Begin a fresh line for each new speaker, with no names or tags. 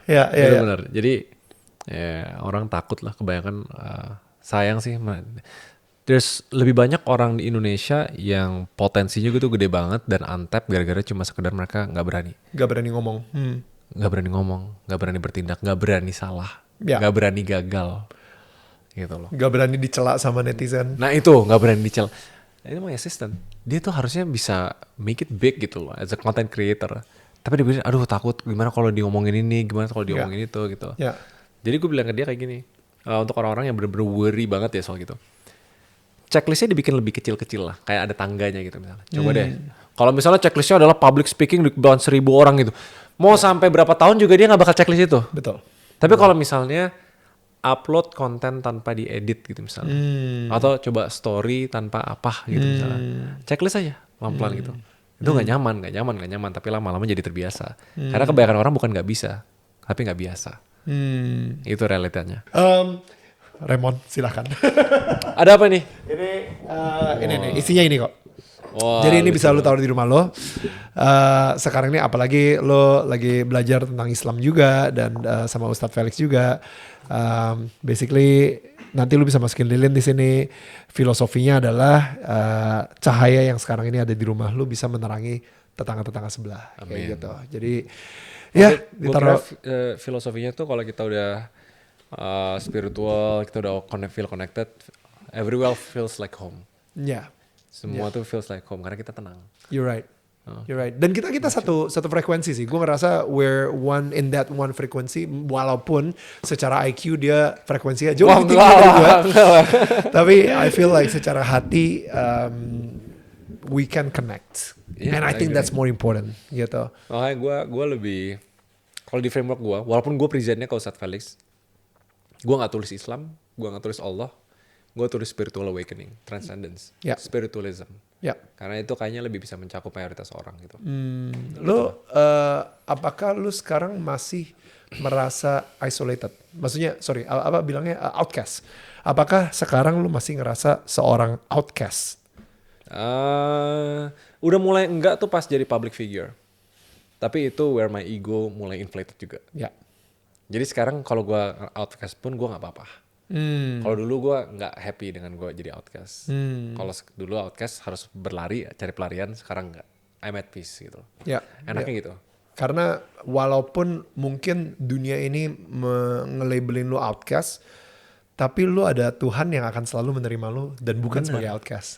Bener-bener. Jadi ya, orang takut lah kebanyakan. Sayang sih. There's lebih banyak orang di Indonesia yang potensinya gitu gede banget dan untapped gara-gara cuma sekedar mereka nggak berani.
Gak berani ngomong.
Nggak berani ngomong, nggak berani bertindak, nggak berani salah,
Ya,
nggak berani gagal. Gitu loh.
gak berani dicela sama netizen.
Nah itu nggak berani dicel. Itu my assistant. Dia tuh harusnya bisa make it big gitu loh as a content creator. Tapi dia bilang, aduh takut gimana kalau diomongin ini, gimana kalau
Ya,
diomongin itu gitu.
ya.
Jadi gue bilang ke dia kayak gini, untuk orang-orang yang bener-bener worry banget ya soal gitu. Checklistnya dibikin lebih kecil-kecil lah, kayak ada tangganya gitu misalnya. Coba deh, kalau misalnya checklistnya adalah public speaking di bawah 1.000 orang gitu, mau sampai berapa tahun juga dia nggak bakal checklist itu.
Betul.
Tapi kalau misalnya upload konten tanpa diedit gitu misalnya, atau coba story tanpa apa gitu misalnya, checklist aja pelan-pelan gitu. Itu nggak nyaman, tapi lama-lama jadi terbiasa. Karena kebanyakan orang bukan nggak bisa, tapi nggak biasa. Itu realitanya.
Raymond, silahkan.
Ada apa nih?
Ini nih, isinya ini kok.
Wah,
Jadi ini
lucu
bisa lu
banget.
taruh di rumah lo. Sekarang ini apalagi lo lagi belajar tentang Islam juga dan sama Ustadz Felix juga. Basically nanti lu bisa masukin lilin di sini. Filosofinya adalah cahaya yang sekarang ini ada di rumah lu bisa menerangi tetangga-tetangga sebelah. Kayak
Amin.
gitu. Jadi ya
Gue kira
ditaruh.
filosofinya tuh kalau kita udah spiritual, kita udah feel connected, everywhere feels like home.
Ya,
Semua tuh feels like home karena kita tenang.
you're right. You're right. Dan kita satu frekuensi sih. Gue ngerasa we're one in that one frekuensi. Walaupun secara IQ dia frekuensinya jauh lebih tinggi dari gue. Tapi I feel like secara hati we can connect.
Yeah,
And I
I
think
agree.
that's more important gitu.
Makanya gue lebih, kalau di framework gue, walaupun gue presentnya ke Ustadz Felix, gue gak tulis Islam, gue gak tulis Allah, gue tulis spiritual awakening, transcendence,
Ya.
spiritualism.
Ya.
Karena itu kayaknya lebih bisa mencakup mayoritas orang gitu.
Lo apakah lu sekarang masih merasa isolated? Maksudnya sorry apa bilangnya outcast? Apakah sekarang lu masih ngerasa seorang outcast?
Udah mulai enggak tuh pas jadi public figure. Tapi itu where my ego mulai inflated juga.
Ya.
Jadi sekarang kalau gue outcast pun gue nggak apa-apa. Kalau dulu gue nggak happy dengan gue jadi outcast. Kalau dulu outcast harus berlari, cari pelarian. Sekarang nggak. I'm at peace gitu.
Ya.
Enaknya
Ya.
gitu.
Karena walaupun mungkin dunia ini nge-labelin lu outcast, tapi lu ada Tuhan yang akan selalu menerima lu dan bukan sebagai outcast.